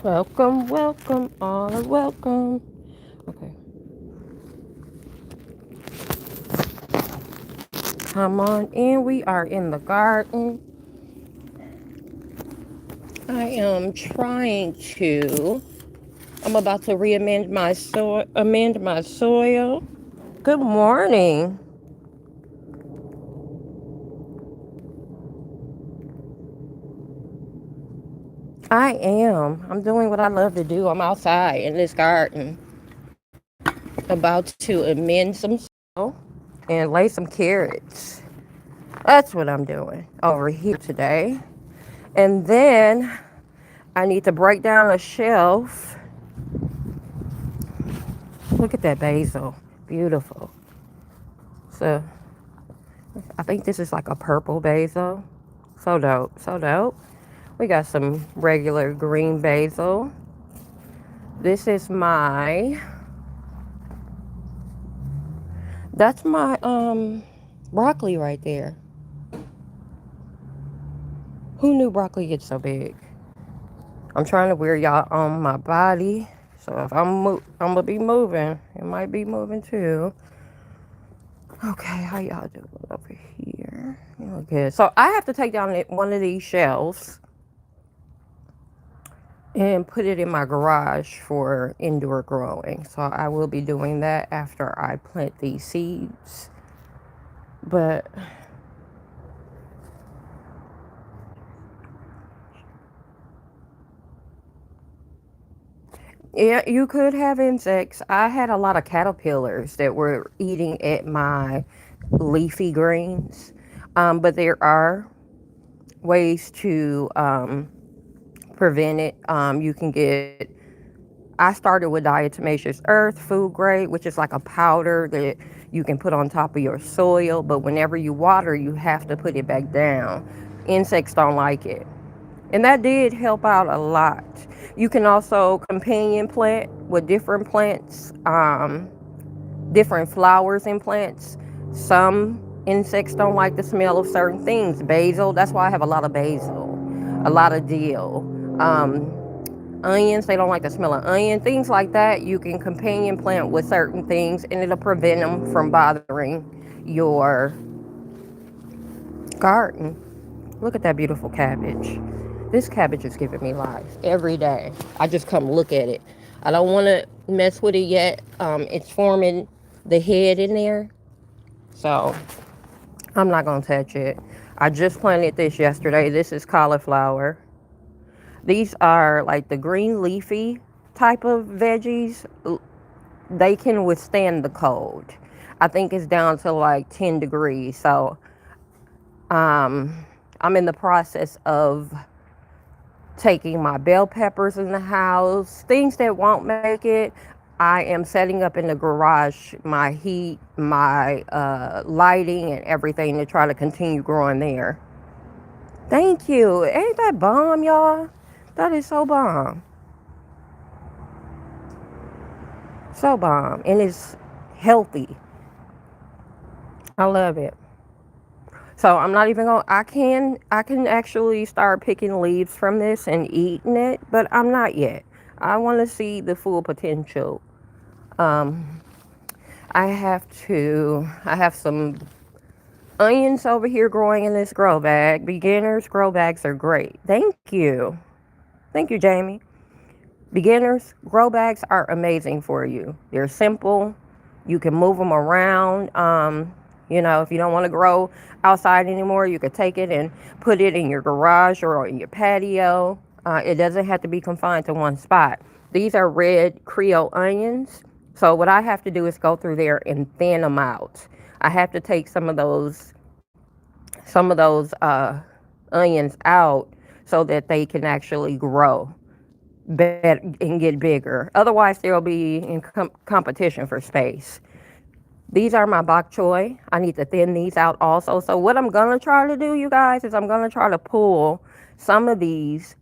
Welcome, welcome, all are welcome. Okay, come on in. We are in the garden. I am trying to. I'm about to re-amend my soil. Amend my soil. Good morning. I am. I'm doing what I love to do. I'm outside in this garden, about to amend some soil and lay some carrots. That's what I'm doing over here today. And then I need to break down a shelf. Look at that basil. Beautiful. So I think this is like a purple basil. So dope. So dope. We got some regular green basil. This is that's my broccoli right there. Who knew broccoli gets so big? I'm trying to wear y'all on my body. So if I'm gonna be moving. It might be moving too. Okay, how y'all doing over here? You look good. So I have to take down one of these shelves and put it in my garage for indoor growing. So I will be doing that after I plant these seeds. But yeah, you could have insects. I had a lot of caterpillars that were eating at my leafy greens. But there are ways to prevent it. You can get, I started with diatomaceous earth, food grade, which is like a powder that you can put on top of your soil. But whenever you water, you have to put it back down. Insects don't like it. And that did help out a lot. You can also companion plant with different plants, different flowers and plants. Some insects don't like the smell of certain things. Basil, that's why I have a lot of basil, a lot of dill. Onions, they don't like the smell of onion. Things like that, you can companion plant with certain things and it'll prevent them from bothering your garden. Look at that beautiful cabbage. This cabbage is giving me life every day. I just come look at it. I don't want to mess with it yet. It's forming the head in there. So I'm not going to touch it. I just planted this yesterday. This is cauliflower. These are like the green leafy type of veggies. They can withstand the cold. I think it's down to like 10 degrees. So I'm in the process of taking my bell peppers in the house, things that won't make it. I am setting up in the garage my heat, my lighting, and everything to try to continue growing there. Thank you. Ain't that bomb, y'all? That is so bomb. So bomb. And it's healthy. I love it. So I'm not even going to, I can actually start picking leaves from this and eating it, but I'm not yet. I want to see the full potential. Um, I have some onions over here growing in this grow bag. Beginners grow bags are great. Thank you. Thank you, Jamie. Beginners grow bags are amazing for you. They're simple. You can move them around. If you don't want to grow outside anymore, you could take it and put it in your garage or in your patio. It doesn't have to be confined to one spot. These are red Creole onions. So what I have to do is go through there and thin them out. I have to take some of those onions out so that they can actually grow better and get bigger. Otherwise, they'll be in competition for space. These are my bok choy. I need to thin these out also. So what I'm going to try to do, you guys, is I'm going to try to pull some of these,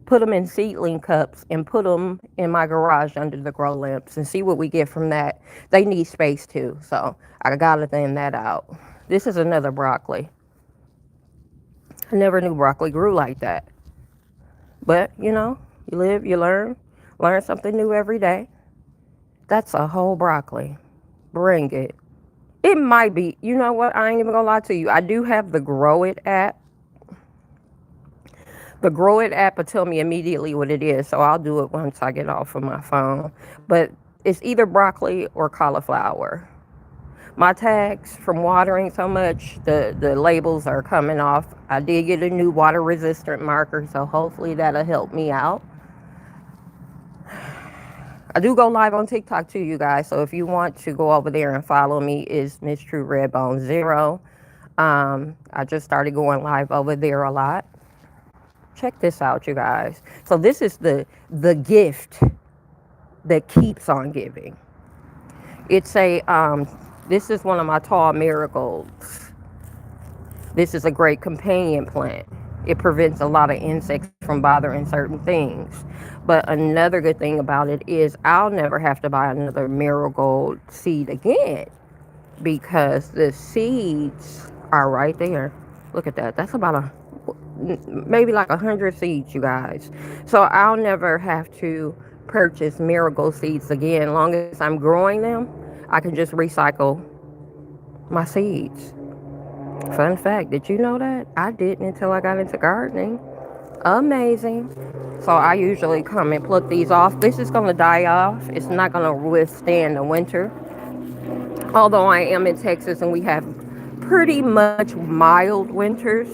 put them in seedling cups, and put them in my garage under the grow lamps and see what we get from that. They need space too, so I got to thin that out. This is another broccoli. I never knew broccoli grew like that. But, you live, you learn something new every day. That's a whole broccoli. Bring it. It might be, you know what? I ain't even gonna lie to you. I do have the Grow It app. The Grow It app will tell me immediately what it is, so I'll do it once I get off of my phone. But it's either broccoli or cauliflower. My tags from watering so much, the labels are coming off. I did get a new water resistant marker, so hopefully that'll help me out. I do go live on TikTok too, you guys. So if you want to go over there and follow me, is MrsTrue Redbone 0. I just started going live over there a lot. Check this out, you guys. So this is the gift that keeps on giving. It's a this is one of my tall marigolds. This is a great companion plant. It prevents a lot of insects from bothering certain things. But another good thing about it is I'll never have to buy another marigold seed again because the seeds are right there. Look at that. That's about maybe like 100 seeds, you guys. So I'll never have to purchase marigold seeds again. As long as I'm growing them, I can just recycle my seeds. Fun fact, did you know that? I didn't until I got into gardening. Amazing. So I usually come and pluck these off. This is going to die off. It's not going to withstand the winter. Although I am in Texas and we have pretty much mild winters,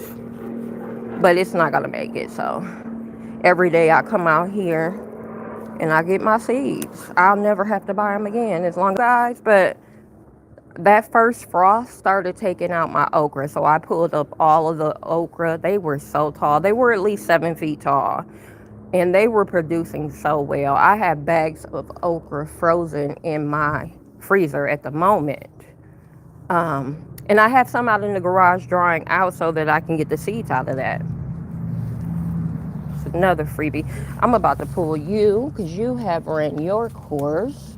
but it's not going to make it. So every day I come out here and I get my seeds. I'll never have to buy them again as long as guys, but that first frost started taking out my okra, so I pulled up all of the okra. They were so tall. They were at least 7 feet tall, and they were producing so well. I have bags of okra frozen in my freezer at the moment. And I have some out in the garage drying out so that I can get the seeds out of that. It's another freebie. I'm about to pull you because you have ran your course.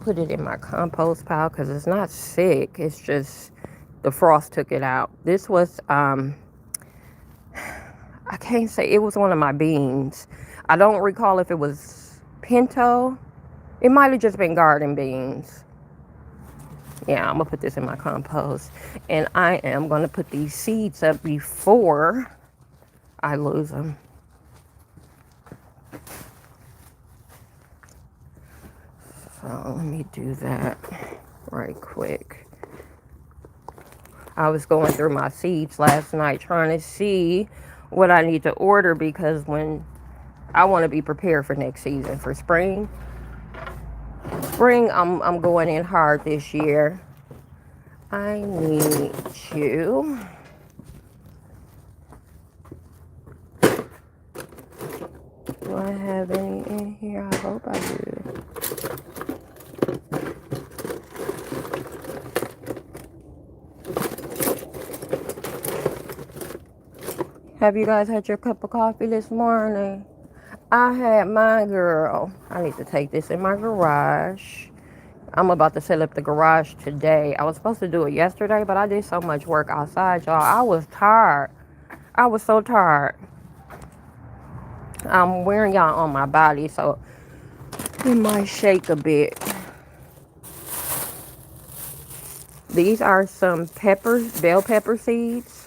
Put it in my compost pile because it's not sick. It's just the frost took it out. This was, I can't say, it was one of my beans. I don't recall if it was pinto. It might have just been garden beans. Yeah, I'm going to put this in my compost. And I am going to put these seeds up before I lose them. So let me do that right quick. I was going through my seeds last night trying to see what I need to order because when I want to be prepared for next season for spring. I'm going in hard this year. I need you. Do I have any in here? I hope I do. Have you guys had your cup of coffee this morning? I had mine, girl. I need to take this in my garage. I'm about to set up the garage today. I was supposed to do it yesterday, but I did so much work outside, y'all. I was tired. I was so tired. I'm wearing y'all on my body, so it might shake a bit. These are some peppers, bell pepper seeds.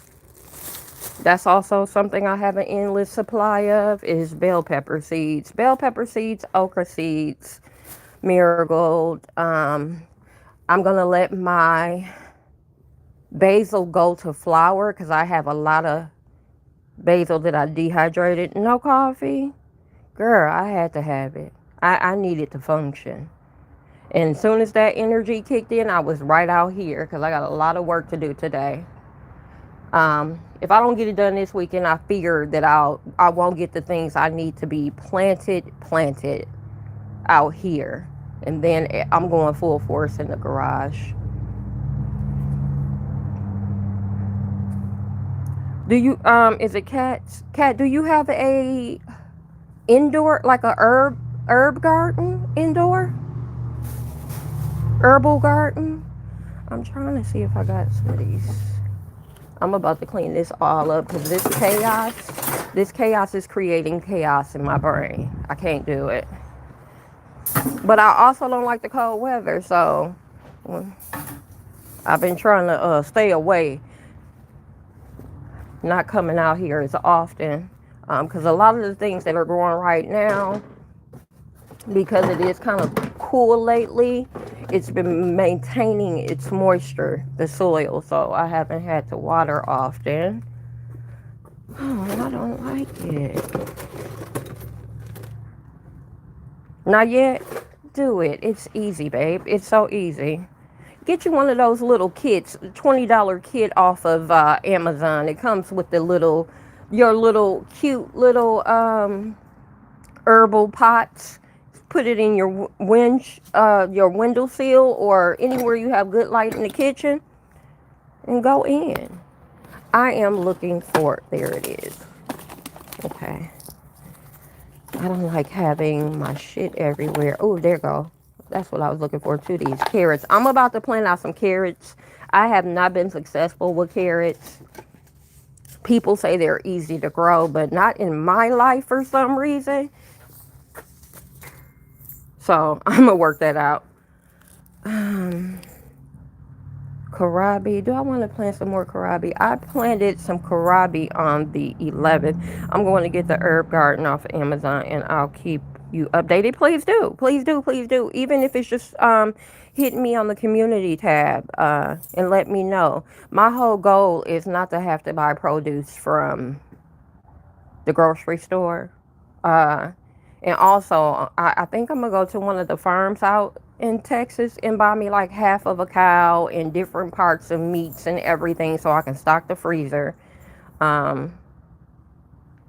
That's also something I have an endless supply of is bell pepper seeds. Bell pepper seeds, okra seeds, marigold. I'm going to let my basil go to flower because I have a lot of basil that I dehydrated. No coffee. Girl, I had to have it. I needed to function. And as soon as that energy kicked in, I was right out here because I got a lot of work to do today. If I don't get it done this weekend, I fear that I won't get the things I need to be planted out here. And then I'm going full force in the garage. Do you, is it Cat, do you have a indoor, like a herb garden indoor? Herbal garden? I'm trying to see if I got some of these. I'm about to clean this all up because this chaos This chaos is creating chaos in my brain. I can't do it. But I also don't like the cold weather, so I've been trying to stay away, not coming out here as often. Because a lot of the things that are growing right now, because it is kind of cool lately, it's been maintaining its moisture, the soil, so I haven't had to water often. Oh, I don't like it. Not yet? Do it. It's easy, babe. It's so easy. Get you one of those little kits, $20 kit off of Amazon. It comes with your little cute little herbal pots. Put it in your your windowsill or anywhere you have good light in the kitchen, and go in. I am looking for. There it is. Okay. I don't like having my shit everywhere. Oh, there you go. That's what I was looking for too, these carrots. I'm about to plant out some carrots. I have not been successful with carrots. People say they're easy to grow, but not in my life for some reason. So I'm going to work that out. Kohlrabi. Do I want to plant some more kohlrabi? I planted some kohlrabi on the 11th. I'm going to get the herb garden off of Amazon, and I'll keep you updated. Please do. Please do. Please do. Even if it's just hitting me on the community tab and let me know. My whole goal is not to have to buy produce from the grocery store. And also, I think I'm going to go to one of the farms out in Texas and buy me like half of a cow and different parts of meats and everything so I can stock the freezer. And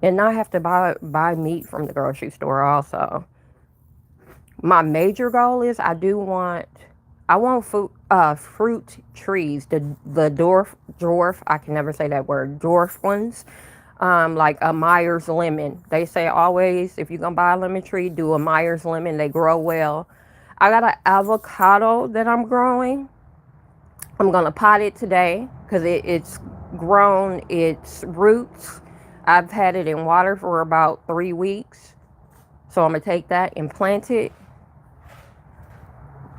not have to buy meat from the grocery store also. My major goal is I want fruit trees, the dwarf, I can never say that word, dwarf ones. Like a Myers lemon. They say always, if you're going to buy a lemon tree, do a Myers lemon. They grow well. I got an avocado that I'm growing. I'm going to pot it today because it's grown its roots. I've had it in water for about 3 weeks. So I'm going to take that and plant it.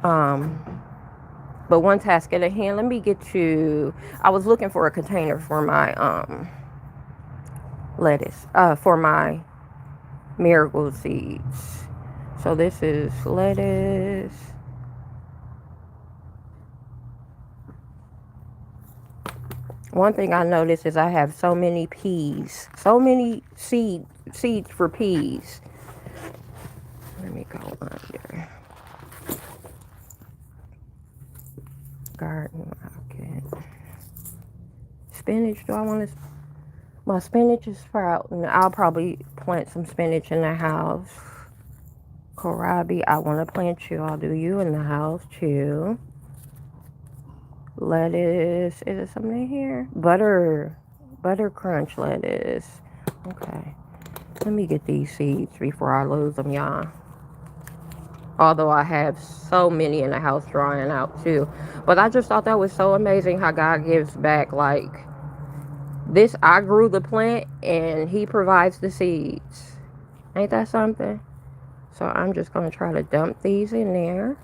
But one task at a hand. Let me get to... I was looking for a container for my... lettuce for my marigold seeds. So this is lettuce. One thing I noticed is I have so many peas, so many seeds for peas. Let me go under garden. Okay. Spinach. Do I want to? My spinach is sprouting. I'll probably plant some spinach in the house. Kohlrabi, I want to plant you. I'll do you in the house too. Lettuce. Is there something in here? Butter crunch lettuce. Okay. Let me get these seeds before I lose them, y'all. Although I have so many in the house drying out too. But I just thought that was so amazing how God gives back, like... This, I grew the plant and he provides the seeds. Ain't that something? So I'm just going to try to dump these in there.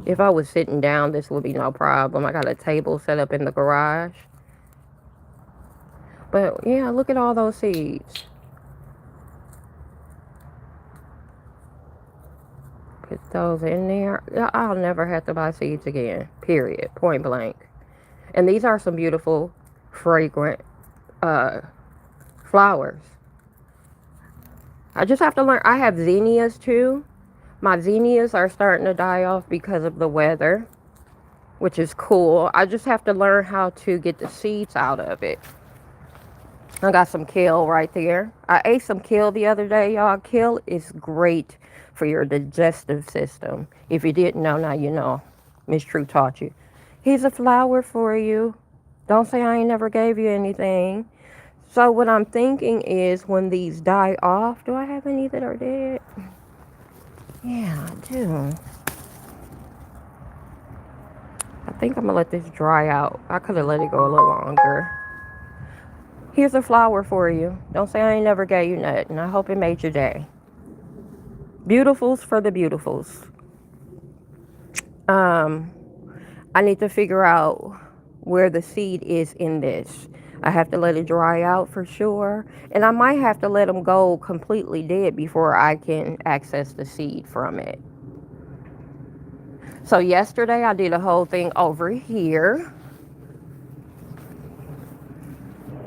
If I was sitting down, this would be no problem. I got a table set up in the garage. But yeah, look at all those seeds. Put those in there. I'll never have to buy seeds again. Period. Point blank. And these are some beautiful, fragrant flowers. I just have to learn. I have zinnias too. My zinnias are starting to die off because of the weather, which is cool. I just have to learn how to get the seeds out of it. I got some kale right there. I ate some kale the other day, y'all. Kale is great for your digestive system. If you didn't know, now you know. MrsTrue taught you. Here's a flower for you. Don't say I ain't never gave you anything. So what I'm thinking is when these die off, do I have any that are dead? Yeah, I do. I think I'm gonna let this dry out. I could have let it go a little longer. Here's a flower for you. Don't say I ain't never gave you nothing. I hope it made your day. Beautifuls for the beautifuls. Um, I need to figure out where the seed is in this. I have to let it dry out for sure. And I might have to let them go completely dead before I can access the seed from it. So yesterday I did a whole thing over here.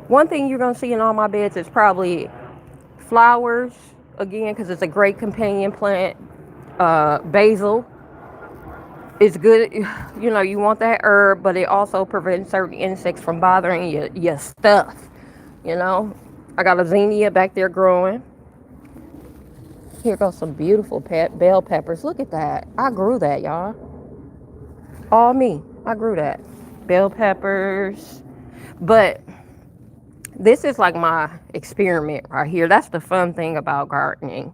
One thing you're going to see in all my beds is probably flowers, again, because it's a great companion plant. Basil is good. You know, you want that herb, but it also prevents certain insects from bothering your stuff. You know, I got a zinnia back there growing. Here goes some beautiful bell peppers. Look at that. I grew that, y'all. All me. I grew that. Bell peppers. But this is like my experiment right here. That's the fun thing about gardening.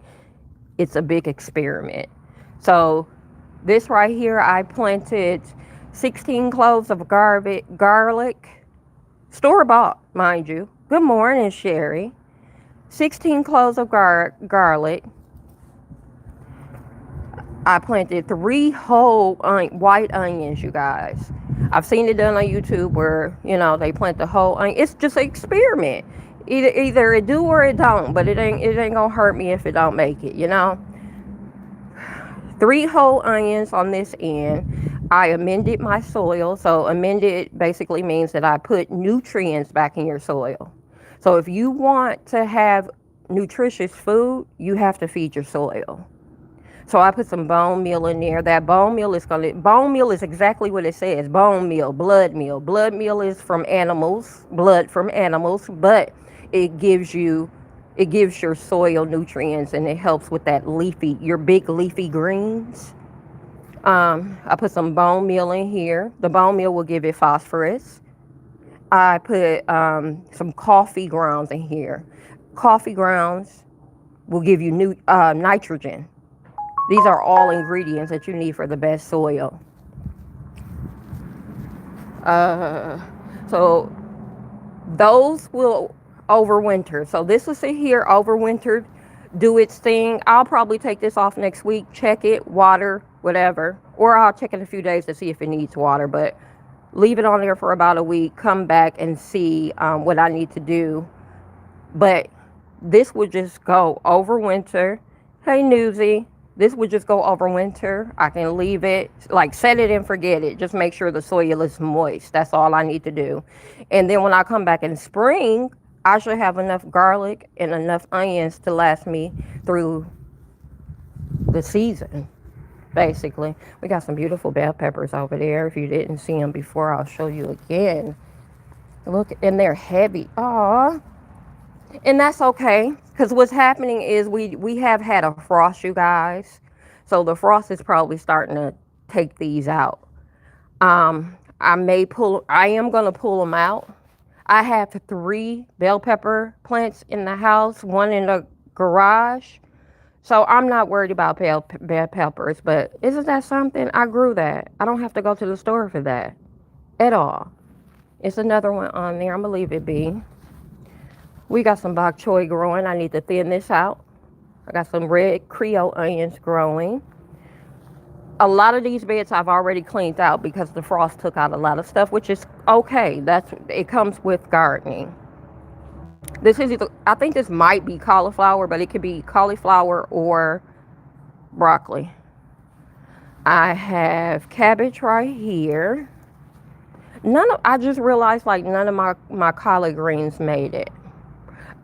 It's a big experiment. So this right here, I planted 16 cloves of garlic. Store-bought, mind you. Good morning, Sherry. 16 cloves of garlic. I planted 3 whole white onions, you guys. I've seen it done on YouTube where, you know, they plant the whole onion. It's just an experiment. Either it do or it don't, but it ain't gonna hurt me if it don't make it, you know. 3 whole onions on this end. I amended my soil. So amended basically means that I put nutrients back in your soil. So if you want to have nutritious food, you have to feed your soil. So I put some bone meal in there. That bone meal is exactly what it says. Bone meal, blood meal. Blood meal is from animals, blood from animals, but it gives your soil nutrients, and it helps with that your big leafy greens. I put some bone meal in here. The bone meal will give it phosphorus. I put some coffee grounds in here. Coffee grounds will give you nitrogen. These are all ingredients that you need for the best soil. So those will overwinter. So this will sit here overwintered, do its thing. I'll probably take this off next week, check it, water, whatever. Or I'll check in a few days to see if it needs water. But leave it on there for about a week, come back and see what I need to do. But this would just go over winter. Hey, Newsy. This would just go over winter. I can leave it, like set it and forget it. Just make sure the soil is moist. That's all I need to do. And then when I come back in spring, I should have enough garlic and enough onions to last me through the season, basically. We got some beautiful bell peppers over there. If you didn't see them before, I'll show you again. Look, and they're heavy. Aww. And that's okay, because what's happening is we have had a frost, you guys. So the frost is probably starting to take these out. I am going to pull them out. I have 3 bell pepper plants in the house, 1 in the garage. So I'm not worried about bell peppers, but isn't that something? I grew that. I don't have to go to the store for that at all. It's another one on there. I'm going to leave it be. We got some bok choy growing. I need to thin this out. I got some red Creole onions growing. A lot of these beds I've already cleaned out because the frost took out a lot of stuff, which is okay. It comes with gardening. I think this might be cauliflower, but it could be cauliflower or broccoli. I have cabbage right here. I just realized like none of my collard greens made it.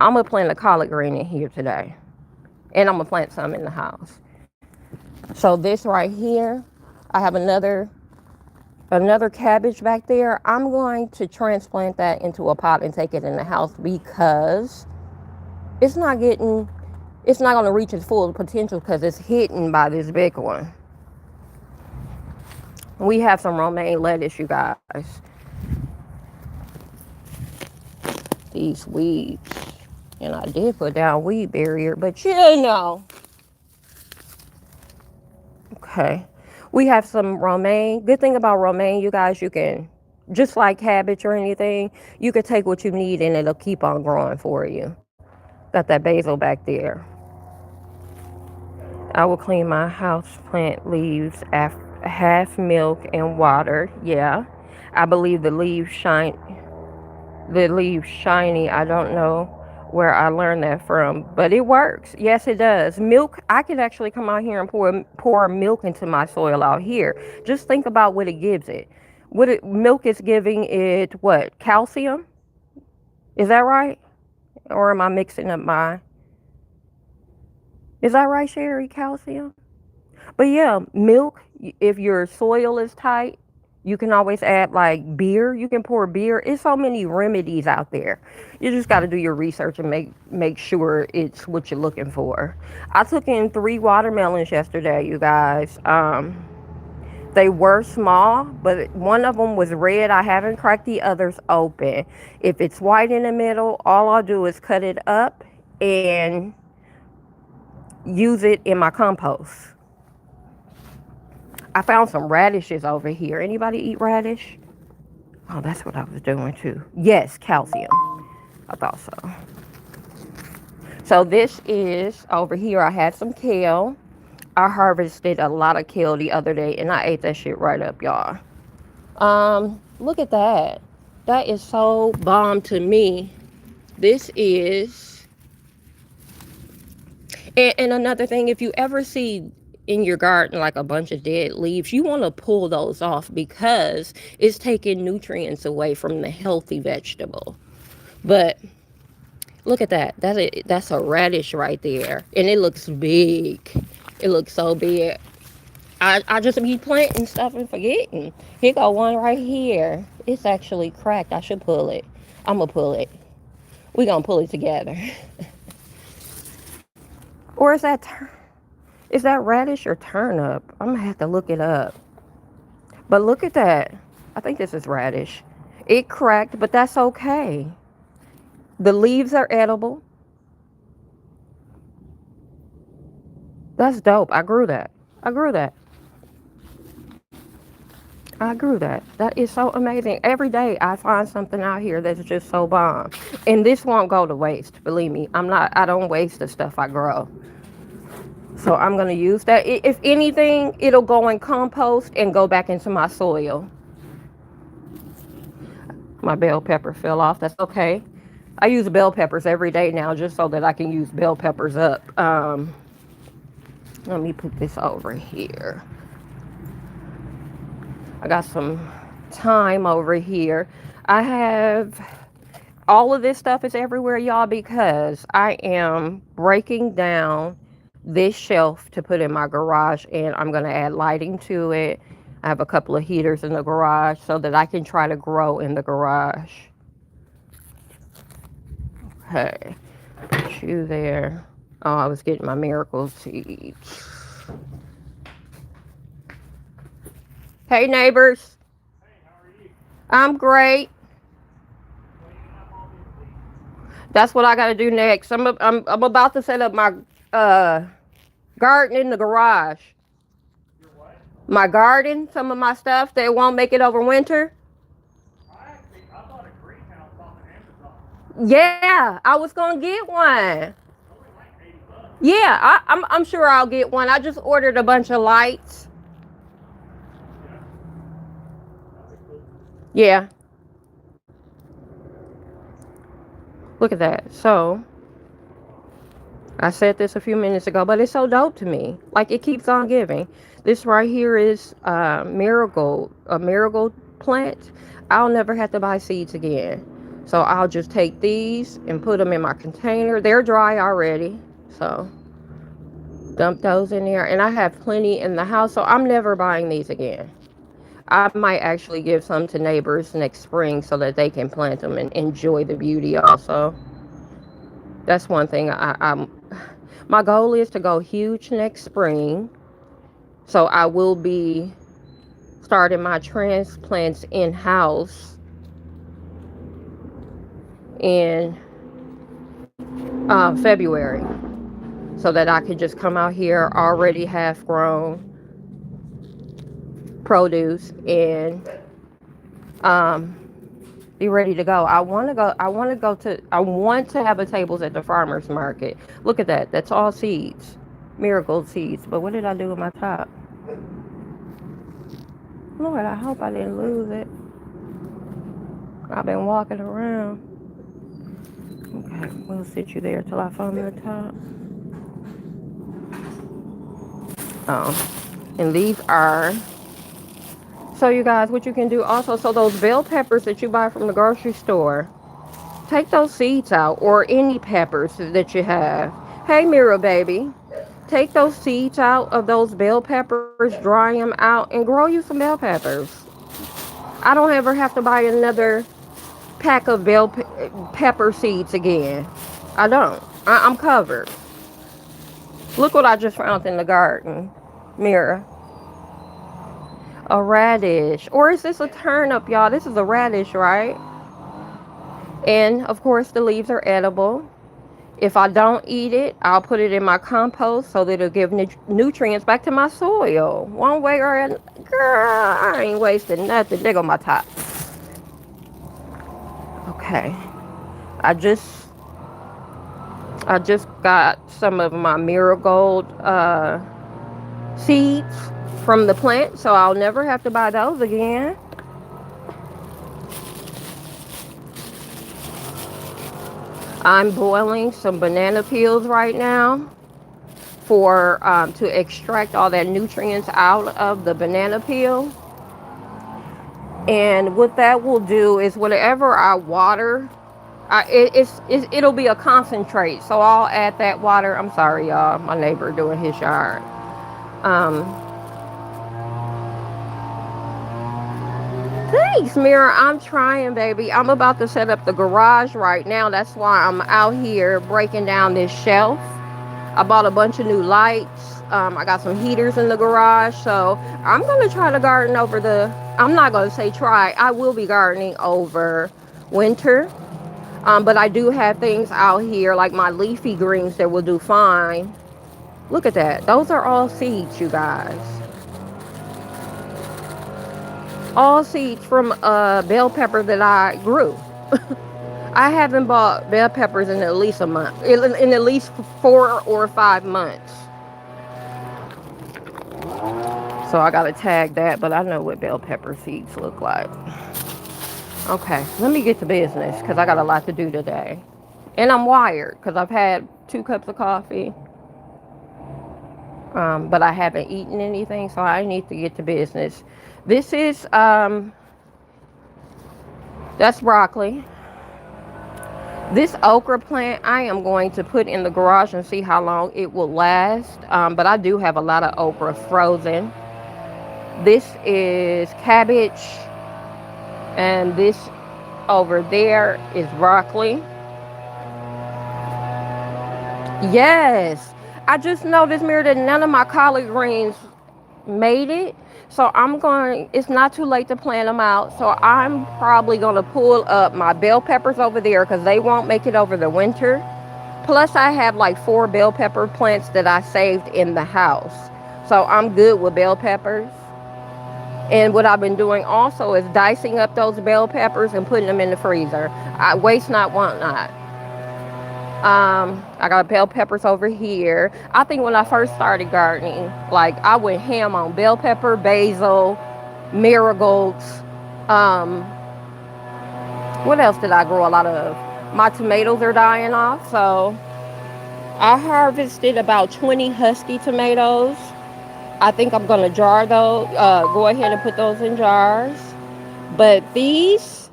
I'm going to plant a collard green in here today. And I'm going to plant some in the house. So this right here, I have another cabbage back there. I'm going to transplant that into a pot and take it in the house because it's not going to reach its full potential because it's hidden by this big one. We have some romaine lettuce, you guys. These weeds. And I did put down weed barrier, but you know. Okay. We have some romaine. Good thing about romaine, you guys, you can, just like cabbage or anything, you could take what you need and it'll keep on growing for you. Got that basil back there. I will clean my house plant leaves after half milk and water. Yeah. I believe the leaves shiny. I don't know where I learned that from, but it works. Yes, it does. Milk, I could actually come out here and pour milk into my soil out here. Just think about what it gives it. Milk is giving it what? Calcium? Is that right? Or am I mixing up my? Is that right, Sherry? Calcium? But yeah, milk, if your soil is tight, you can always add like beer. You can pour beer. It's so many remedies out there. You just got to do your research and make sure it's what you're looking for. I took in 3 watermelons yesterday, you guys. They were small, but one of them was red. I haven't cracked the others open. If it's white in the middle, all I'll do is cut it up and use it in my compost. I found some radishes over here. Anybody eat radish? Oh, that's what I was doing too. Yes, calcium. I thought so. So this is over here. I had some kale. I harvested a lot of kale the other day and I ate that shit right up, y'all. Look at that. That is so bomb to me. This is, and another thing, if you ever see in your garden like a bunch of dead leaves, you want to pull those off because it's taking nutrients away from the healthy vegetable. But look at that. That's a radish right there. And it looks big. It looks so big. I just be planting stuff and forgetting. Here go one right here. It's actually cracked. I should pull it. I'm going to pull it. We're going to pull it together. Or is that radish or turnip? I'm going to have to look it up. But look at that. I think this is radish. It cracked, but that's okay. The leaves are edible. That's dope. I grew that. I grew that. I grew that. That is so amazing. Every day I find something out here that's just so bomb. And this won't go to waste. Believe me. I don't waste the stuff I grow. So I'm going to use that. If anything, it'll go in compost and go back into my soil. My bell pepper fell off. That's okay. I use bell peppers every day now just so that I can use bell peppers up. Let me put this over here. I got some thyme over here. I have all of this stuff is everywhere, y'all, because I am breaking down this shelf to put in my garage, and I'm going to add lighting to it. I have a couple of heaters in the garage so that I can try to grow in the garage. Okay, put you there. Oh, I was getting my miracle seeds. Hey, neighbors. Hey, how are you? I'm great. Cleaning up all these leaves. That's what I got to do next. I'm about to set up my garden in the garage. Your what? My garden, some of my stuff that won't make it over winter. I bought a greenhouse off of Amazon. Yeah, I was gonna get one. It's only like $80. Yeah, I'm sure I'll get one. I just ordered a bunch of lights. Yeah. That'd be cool. Yeah, look at that. So I said this a few minutes ago, but it's so dope to me. Like, it keeps on giving. This right here is a marigold plant. I'll never have to buy seeds again. So I'll just take these and put them in my container. They're dry already. So dump those in there. And I have plenty in the house, so I'm never buying these again. I might actually give some to neighbors next spring so that they can plant them and enjoy the beauty also. That's one thing my goal is to go huge next spring. So I will be starting my transplants in-house in February. So that I can just come out here already half grown produce and um, be ready to go. I want to have a tables at the farmer's market. Look at that. That's all seeds. Miracle seeds. But what did I do with my top? Lord, I hope I didn't lose it. I've been walking around. Okay, we'll sit you there till I find the top. And these are, so you guys, what you can do also, so those bell peppers that you buy from the grocery store, take those seeds out, or any peppers that you have. Hey, Mira baby, take those seeds out of those bell peppers, dry them out, and grow you some bell peppers. I don't ever have to buy another pack of pepper seeds again. I don't. I'm covered. Look what I just found in the garden. Mira. A radish. Or is this a turnip, y'all? This is a radish, right? And, of course, the leaves are edible. If I don't eat it, I'll put it in my compost so that it'll give nutrients back to my soil. One way or another. Girl, I ain't wasting nothing. There go my top. Okay. I just got some of my marigold seeds from the plant, so I'll never have to buy those again. I'm boiling some banana peels right now for to extract all that nutrients out of the banana peel. And what that will do is whatever I water, it'll be a concentrate. So I'll add that water. I'm sorry, y'all. My neighbor doing his yard. Um, Thanks, Mira. I'm trying, baby. I'm about to set up the garage right now. That's why I'm out here breaking down this shelf. I bought a bunch of new lights. I got some heaters in the garage. So I'm going to try to garden over I'm not going to say try. I will be gardening over winter. But I do have things out here like my leafy greens that will do fine. Look at that. Those are all seeds, you guys. All seeds from a bell pepper that I grew. I haven't bought bell peppers in at least a month, in at least 4 or 5 months. So I gotta tag that, but I know what bell pepper seeds look like. Okay, let me get to business because I got a lot to do today. And I'm wired because I've had 2 cups of coffee. But I haven't eaten anything, so I need to get to business. This is, that's broccoli. This okra plant, I am going to put in the garage and see how long it will last. But I do have a lot of okra frozen. This is cabbage. And this over there is broccoli. Yes. I just noticed, Mira, that none of my collard greens made it. So it's not too late to plant them out. So I'm probably going to pull up my bell peppers over there because they won't make it over the winter. Plus, I have like 4 bell pepper plants that I saved in the house. So I'm good with bell peppers. And what I've been doing also is dicing up those bell peppers and putting them in the freezer. I waste not, want not. I got bell peppers over here. I think when I first started gardening, like I went ham on bell pepper, basil, marigolds. What else did I grow a lot of? My tomatoes are dying off, so I harvested about 20 husky tomatoes. I think I'm gonna jar those. Go ahead and put those in jars. But these,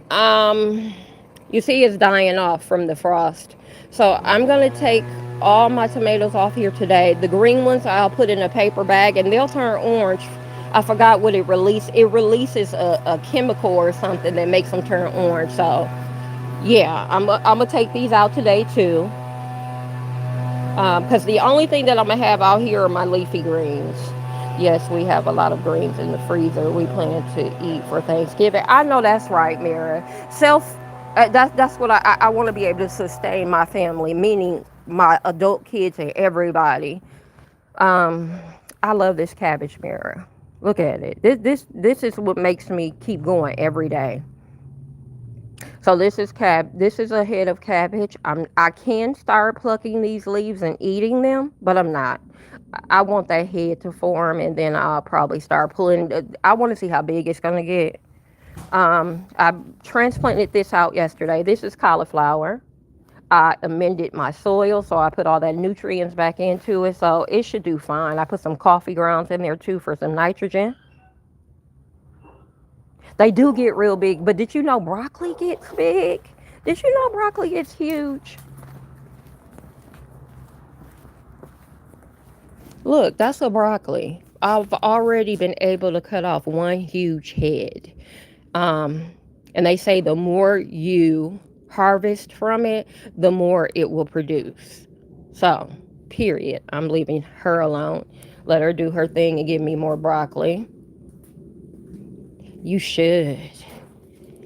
you see, it's dying off from the frost. So I'm going to take all my tomatoes off here today. The green ones I'll put in a paper bag and they'll turn orange. I forgot what it releases. It releases a chemical or something that makes them turn orange. So yeah, I'm going to take these out today too. Because the only thing that I'm going to have out here are my leafy greens. Yes, we have a lot of greens in the freezer we plan to eat for Thanksgiving. I know that's right, Mira. That's what I want to be able to sustain my family, meaning my adult kids and everybody. I love this cabbage, Mira. Look at it. This is what makes me keep going every day. So this is a head of cabbage. I can start plucking these leaves and eating them, but I'm not. I want that head to form, and then I'll probably start pulling. I want to see how big it's gonna get. I transplanted this out yesterday. This is cauliflower. I amended my soil, so I put all that nutrients back into it, so it should do fine. I put some coffee grounds in there too for some nitrogen. They do get real big, but did you know broccoli gets big? Did you know broccoli gets huge? Look, that's a broccoli. I've already been able to cut off one huge head. Um, and they say the more you harvest from it, the more it will produce. So, period. I'm leaving her alone. Let her do her thing and give me more broccoli. You should.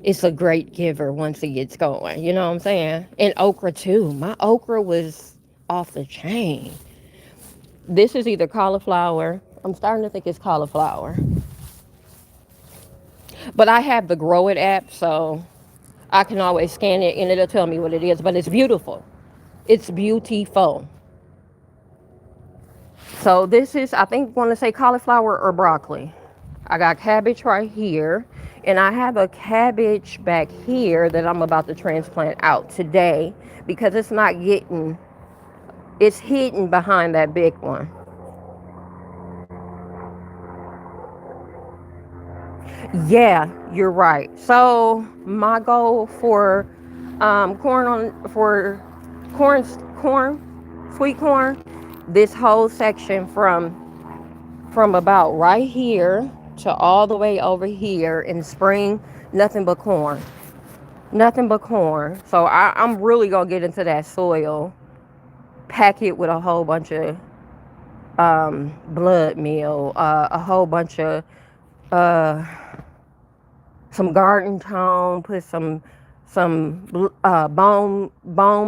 It's a great giver once it gets going. You know what I'm saying? And okra too. My okra was off the chain. This is either cauliflower. I'm starting to think it's cauliflower. But I have the Grow It app, so I can always scan it and it'll tell me what it is. But it's beautiful. It's beautiful. So this is, I think, want to say cauliflower or broccoli. I got cabbage right here. And I have a cabbage back here that I'm about to transplant out today because it's not getting, it's hidden behind that big one. Yeah, you're right. So my goal for corn, sweet corn, this whole section from about right here to all the way over here in spring, nothing but corn, nothing but corn. So I'm really gonna get into that soil, pack it with a whole bunch of blood meal, a whole bunch of uh, some garden tone, put some bone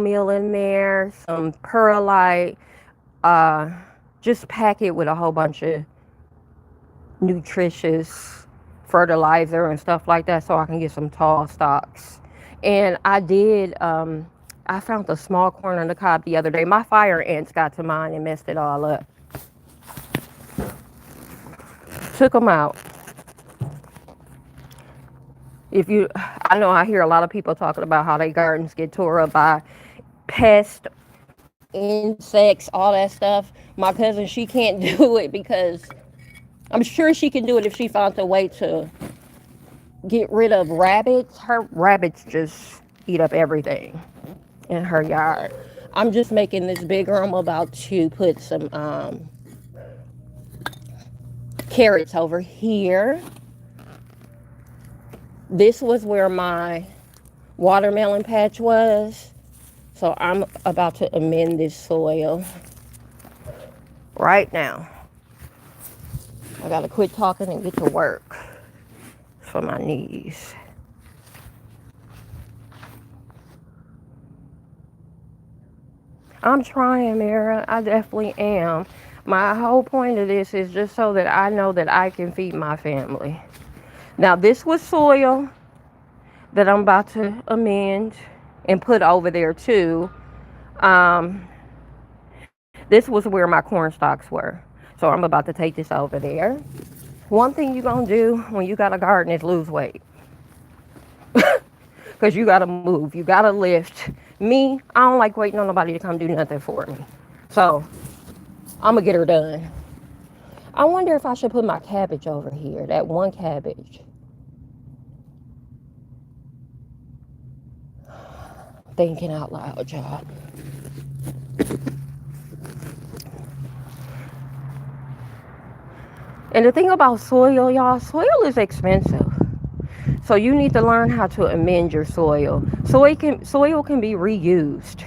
meal in there, some perlite, uh, just pack it with a whole bunch of nutritious fertilizer and stuff like that so I can get some tall stalks. And I found the small corn on the cob the other day. My fire ants got to mine and messed it all up. Took them out. I know I hear a lot of people talking about how their gardens get tore up by pests, insects, all that stuff. My cousin, she can't do it because I'm sure she can do it if she found a way to get rid of rabbits. Her rabbits just eat up everything in her yard. I'm just making this bigger. I'm about to put some carrots over here. This was where my watermelon patch was. So I'm about to amend this soil right now. I gotta quit talking and get to work for my knees. I'm trying, Mara. I definitely am. My whole point of this is just so that I know that I can feed my family. Now, this was soil that I'm about to amend and put over there too. This was where my corn stalks were. So I'm about to take this over there. One thing you're going to do when you got a garden is lose weight. Because you got to move. You got to lift. Me, I don't like waiting on nobody to come do nothing for me. So I'm going to get her done. I wonder if I should put my cabbage over here. That one cabbage. Thinking out loud, y'all. And the thing about soil, y'all, soil is expensive. So you need to learn how to amend your soil. Soil can be reused.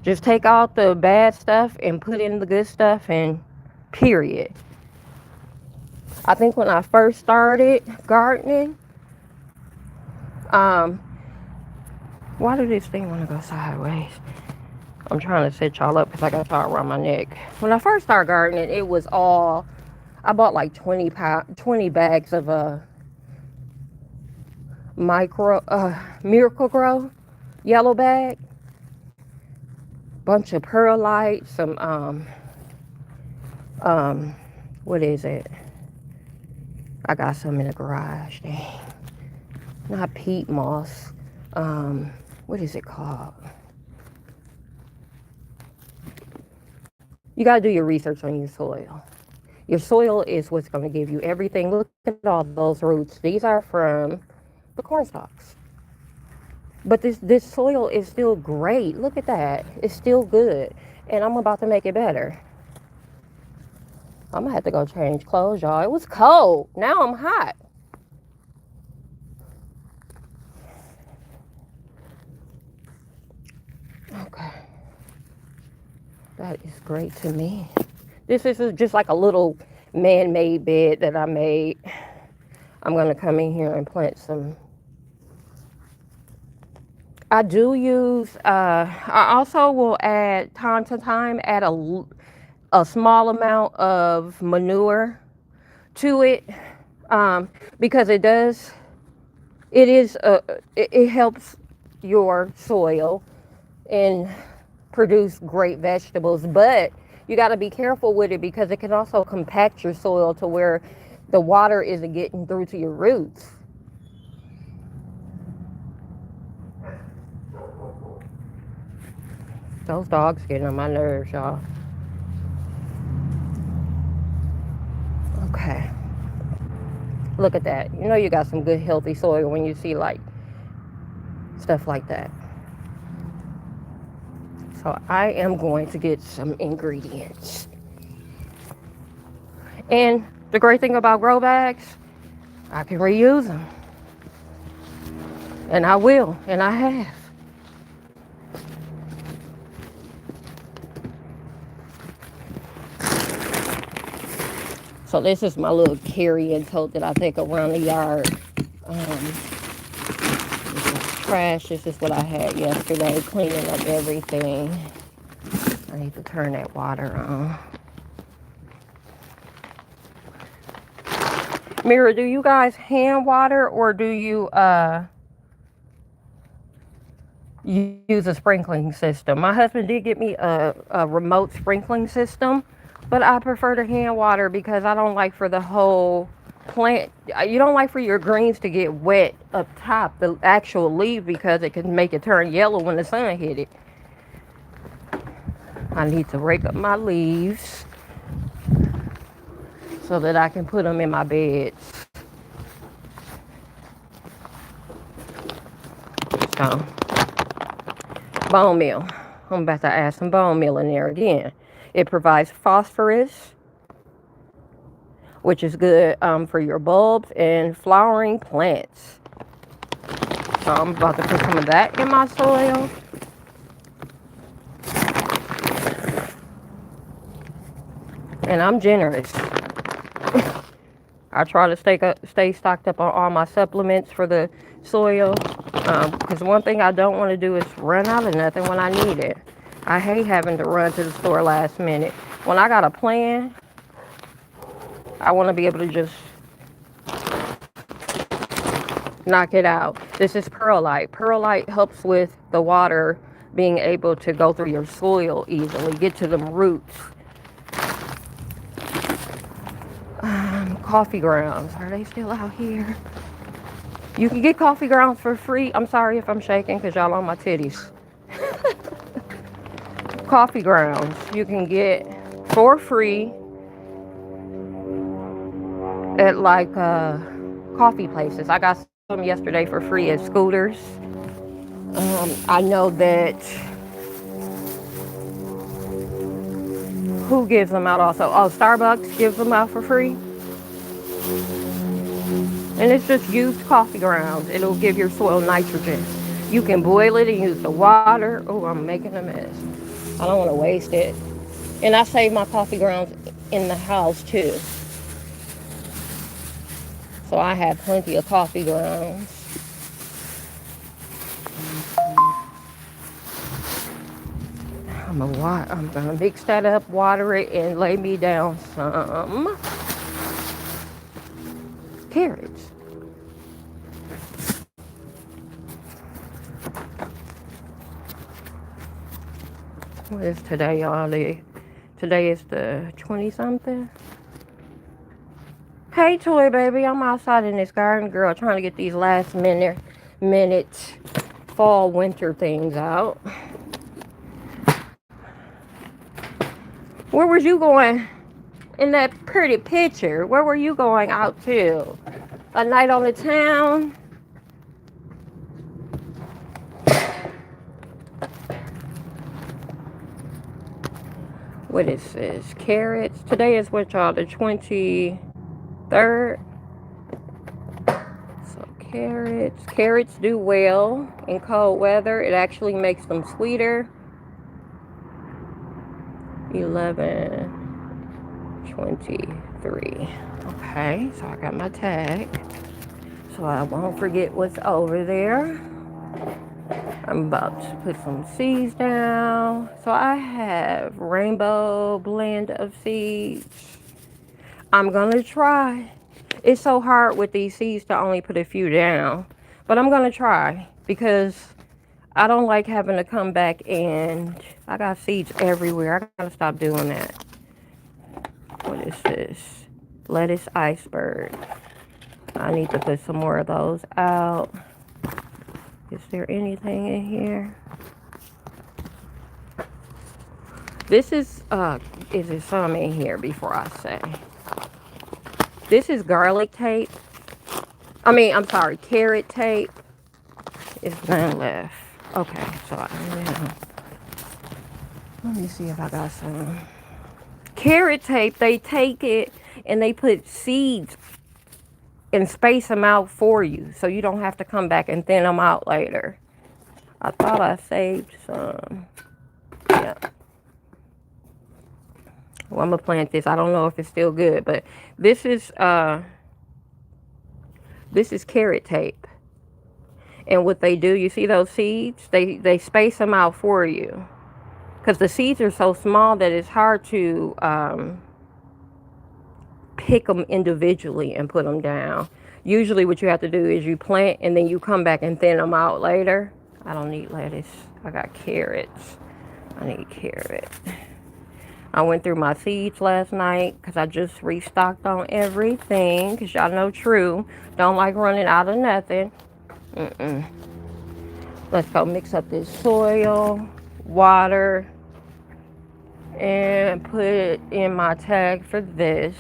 Just take out the bad stuff and put in the good stuff and period. I think when I first started gardening, why did this thing want to go sideways? I'm trying to set y'all up because I got y'all around my neck. When I first started gardening, it was all I bought like 20 bags of Miracle Grow yellow bag, bunch of perlite, some um, what is it? I got some in the garage. Dang, not peat moss. What is it called? You gotta do your research on your soil. Your soil is what's gonna give you everything. Look at all those roots. These are from the corn stalks. But this soil is still great. Look at that. It's still good. And I'm about to make it better. I'm gonna have to go change clothes, y'all. It was cold. Now I'm hot. Okay. That is great to me. This is just like a little man-made bed that I made. I'm gonna come in here and plant some. I do use, I also will add, time to time, add a small amount of manure to it, because it helps your soil and produce great vegetables, but you got to be careful with it because it can also compact your soil to where the water isn't getting through to your roots. Those dogs getting on my nerves, y'all. Okay. Look at that. You know you got some good healthy soil when you see like stuff like that. So I am going to get some ingredients. And the great thing about grow bags, I can reuse them. And I will, and I have. So this is my little carrying tote that I take around the yard. This is trash. This is what I had yesterday, cleaning up everything. I need to turn that water on. Mira, do you guys hand water or do you use a sprinkling system? My husband did get me a remote sprinkling system, but I prefer to hand water because I don't like for the whole plant, you don't like for your greens to get wet up top, the actual leaf, because it can make it turn yellow when the sun hit it. I need to rake up my leaves so that I can put them in my beds. So, bone meal. I'm about to add some bone meal in there again. It provides phosphorus, which is good for your bulbs and flowering plants. So I'm about to put some of that in my soil. And I'm generous. I try to stay stocked up on all my supplements for the soil. Because one thing I don't want to do is run out of nothing when I need it. I hate having to run to the store last minute. When I got a plan, I want to be able to just knock it out. This is perlite. Perlite helps with the water being able to go through your soil easily, get to them roots. Coffee grounds. Are they still out here? You can get coffee grounds for free. I'm sorry if I'm shaking because y'all on my titties. Coffee grounds you can get for free at like coffee places. I got some yesterday for free at Scooters. I know that who gives them out also? Oh, Starbucks gives them out for free. And it's just used coffee grounds. It'll give your soil nitrogen. You can boil it and use the water. Oh, I'm making a mess. I don't want to waste it. And I save my coffee grounds in the house too. So I have plenty of coffee grounds. I'm gonna mix that up, water it, and lay me down some carrots. What is today, y'all? Today is the 20 something. Hey, toy baby, I'm outside in this garden, girl, trying to get these last minute fall winter things out. Where was you going in that pretty picture? Where were you going out to? A night on the town? What is this? Carrots. Today is what, y'all? The 23rd. So carrots. Carrots do well in cold weather. It actually makes them sweeter. 11:23. Okay, so I got my tag. So I won't forget what's over there. I'm about to put some seeds down. So I have rainbow blend of seeds. I'm gonna try. It's so hard with these seeds to only put a few down. But I'm gonna try because I don't like having to come back and I got seeds everywhere. I gotta stop doing that. What is this? Lettuce iceberg. I need to put some more of those out. Is there anything in here? This is there some in here before I say? This is garlic tape. I'm sorry, carrot tape. It's none left. Okay, so let me see if I got some. Carrot tape, they take it and they put seeds and space them out for you so you don't have to come back and thin them out later. I thought I saved some. Yeah. Well, I'm gonna plant this. I don't know if it's still good, but this is carrot tape. And what they do, you see those seeds? They space them out for you because the seeds are so small that it's hard to pick them individually and put them down. Usually what you have to do is you plant and then you come back and thin them out later. I don't need lettuce. I got carrots. I need carrot. I went through my seeds last night because I just restocked on everything because y'all know True don't like running out of nothing. Let's go mix up this soil, water, and put it in my tag for this.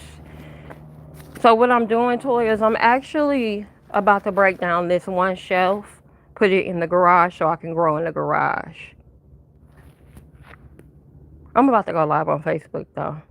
So what I'm doing, Toy, is I'm actually about to break down this one shelf, put it in the garage so I can grow in the garage. I'm about to go live on Facebook, though.